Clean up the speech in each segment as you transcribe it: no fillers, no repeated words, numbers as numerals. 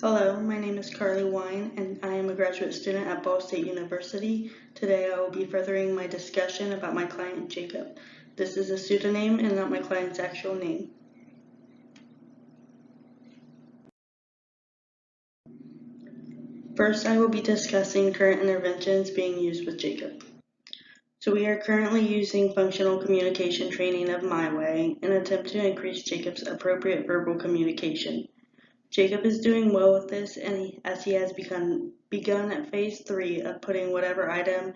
Hello, my name is Carly Wine, and I am a graduate student at Ball State University. Today I will be furthering my discussion about my client Jacob. This is a pseudonym and not my client's actual name. First, I will be discussing current interventions being used with Jacob. So we are currently using functional communication training of MyWay in an attempt to increase Jacob's appropriate verbal communication. Jacob is doing well with this, as he has begun at phase 3 of putting whatever item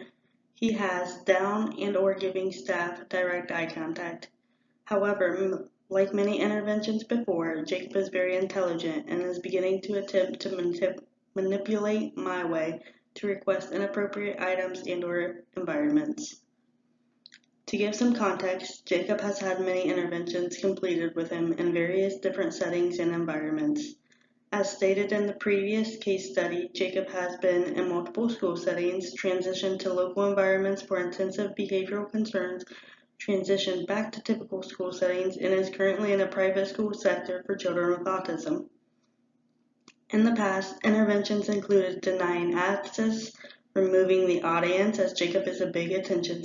he has down and or giving staff direct eye contact. However, like many interventions before, Jacob is very intelligent and is beginning to attempt to manipulate MyWay to request inappropriate items and or environments. To give some context, Jacob has had many interventions completed with him in various different settings and environments. As stated in the previous case study, Jacob has been in multiple school settings, transitioned to local environments for intensive behavioral concerns, transitioned back to typical school settings, and is currently in a private school sector for children with autism. In the past, interventions included denying access, removing the audience as Jacob is a big attention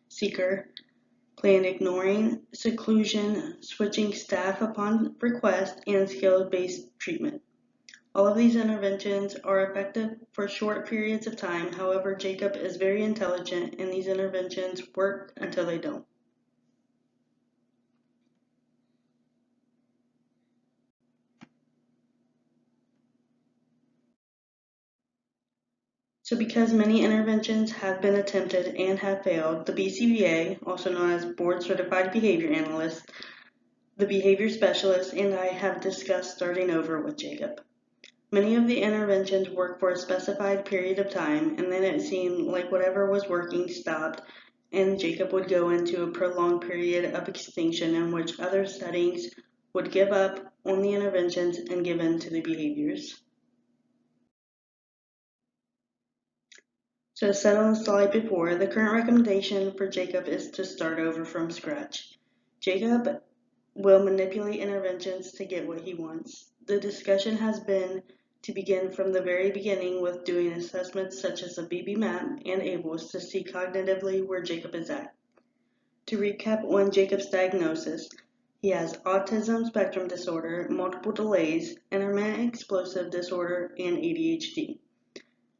seeker, planned ignoring, seclusion, switching staff upon request, and skills-based treatment. All of these interventions are effective for short periods of time. However, Jacob is very intelligent and these interventions work until they don't. So because many interventions have been attempted and have failed, the BCBA, also known as Board Certified Behavior Analyst, the behavior specialist, and I have discussed starting over with Jacob. Many of the interventions work for a specified period of time, and then it seemed like whatever was working stopped, and Jacob would go into a prolonged period of extinction in which other settings would give up on the interventions and give in to the behaviors. So as said on the slide before, the current recommendation for Jacob is to start over from scratch. Jacob will manipulate interventions to get what he wants. The discussion has been to begin from the very beginning with doing assessments such as a BB-MAP and ABLES to see cognitively where Jacob is at. To recap on Jacob's diagnosis, he has autism spectrum disorder, multiple delays, intermittent explosive disorder, and ADHD.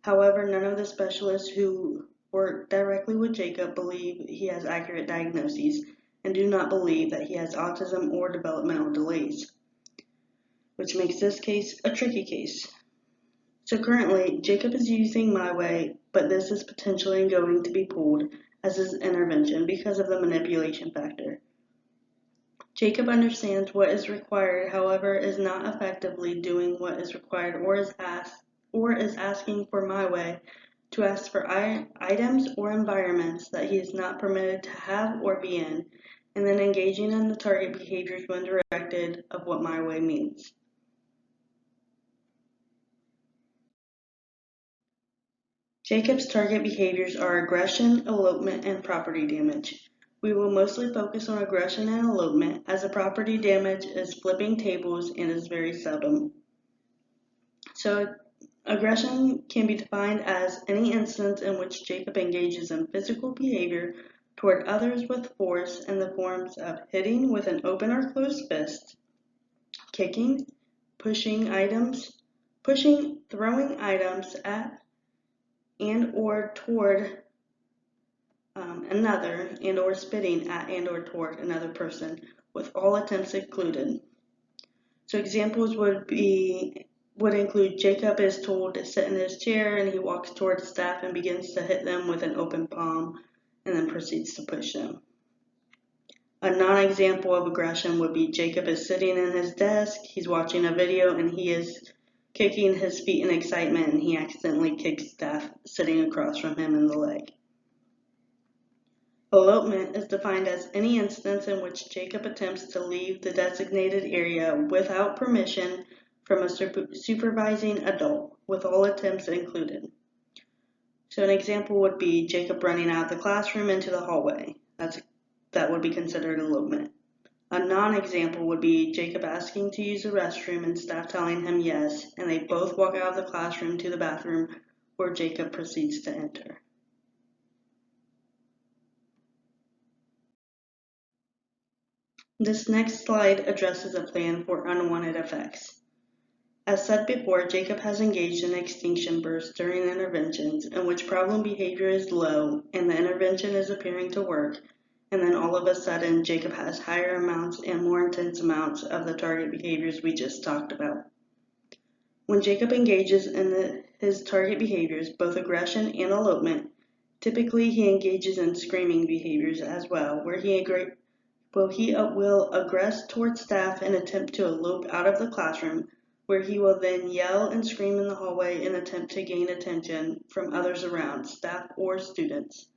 However, none of the specialists who work directly with Jacob believe he has accurate diagnoses and do not believe that he has autism or developmental delays, which makes this case a tricky case. So currently, Jacob is using MyWay, but this is potentially going to be pulled as his intervention because of the manipulation factor. Jacob understands what is required, however, is not effectively doing what is required or is asking for MyWay to ask for items or environments that he is not permitted to have or be in, and then engaging in the target behaviors when directed of what MyWay means. Jacob's target behaviors are aggression, elopement, and property damage. We will mostly focus on aggression and elopement, as the property damage is flipping tables and is very seldom. So aggression can be defined as any instance in which Jacob engages in physical behavior toward others with force in the forms of hitting with an open or closed fist, kicking, throwing items at and or toward another, and or spitting at and or toward another person, with all attempts included. So examples would include Jacob is told to sit in his chair and he walks toward the staff and begins to hit them with an open palm and then proceeds to push them. A non-example of aggression would be Jacob is sitting in his desk, he's watching a video, and he is kicking his feet in excitement and he accidentally kicks staff sitting across from him in the leg. Elopement is defined as any instance in which Jacob attempts to leave the designated area without permission from a supervising adult, with all attempts included. So an example would be Jacob running out of the classroom into the hallway. That would be considered elopement. A non-example would be Jacob asking to use the restroom and staff telling him yes, and they both walk out of the classroom to the bathroom where Jacob proceeds to enter. This next slide addresses a plan for unwanted effects. As said before, Jacob has engaged in extinction bursts during interventions in which problem behavior is low and the intervention is appearing to work, and then all of a sudden Jacob has higher amounts and more intense amounts of the target behaviors we just talked about. When Jacob engages in his target behaviors, both aggression and elopement, typically he engages in screaming behaviors as well, where he will aggress towards staff and attempt to elope out of the classroom, where he will then yell and scream in the hallway and attempt to gain attention from others around, staff or students.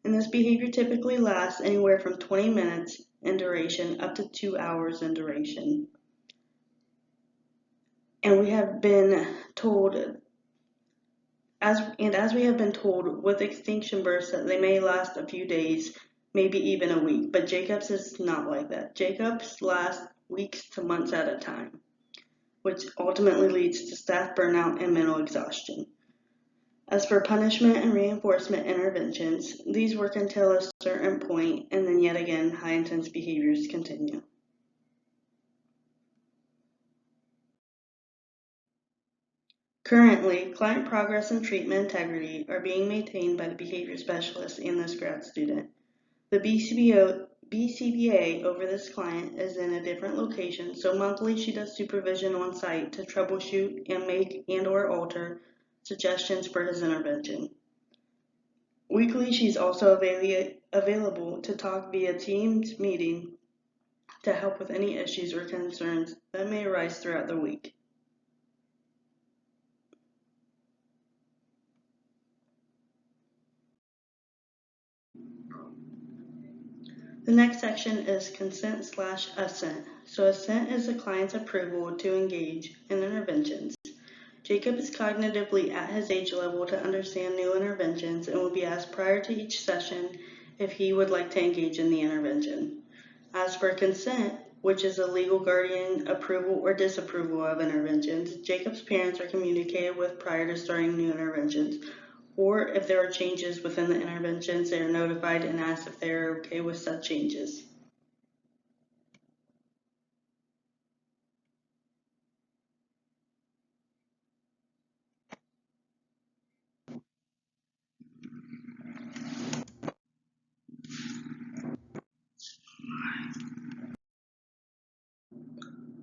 And this behavior typically lasts anywhere from 20 minutes in duration up to 2 hours in duration. And we have been told, as we have been told with extinction bursts, that they may last a few days, maybe even a week, but Jacob's is not like that. Jacob's last weeks to months at a time, which ultimately leads to staff burnout and mental exhaustion. As for punishment and reinforcement interventions, these work until a certain point, and then yet again, high intense behaviors continue. Currently, client progress and treatment integrity are being maintained by the behavior specialist and this grad student. The BCBA over this client is in a different location, so monthly she does supervision on site to troubleshoot and make and/or alter suggestions for his intervention. Weekly, she's also available to talk via Teams meeting to help with any issues or concerns that may arise throughout the week. The next section is consent/assent. So assent is the client's approval to engage in interventions. Jacob is cognitively at his age level to understand new interventions and will be asked prior to each session if he would like to engage in the intervention. As for consent, which is a legal guardian approval or disapproval of interventions, Jacob's parents are communicated with prior to starting new interventions, or if there are changes within the interventions, they are notified and asked if they are okay with such changes.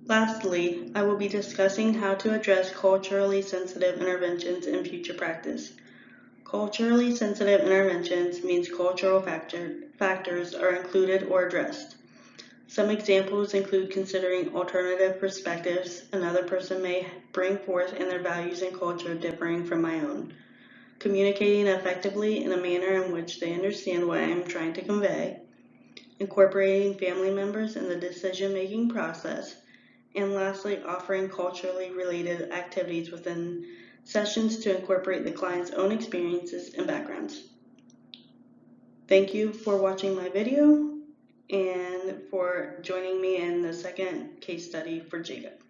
Lastly, I will be discussing how to address culturally sensitive interventions in future practice. Culturally sensitive interventions means cultural factors are included or addressed. Some examples include considering alternative perspectives another person may bring forth and their values and culture differing from my own, communicating effectively in a manner in which they understand what I am trying to convey, incorporating family members in the decision-making process, and lastly, offering culturally related activities within sessions to incorporate the client's own experiences and backgrounds. Thank you for watching my video and for joining me in the second case study for Jacob.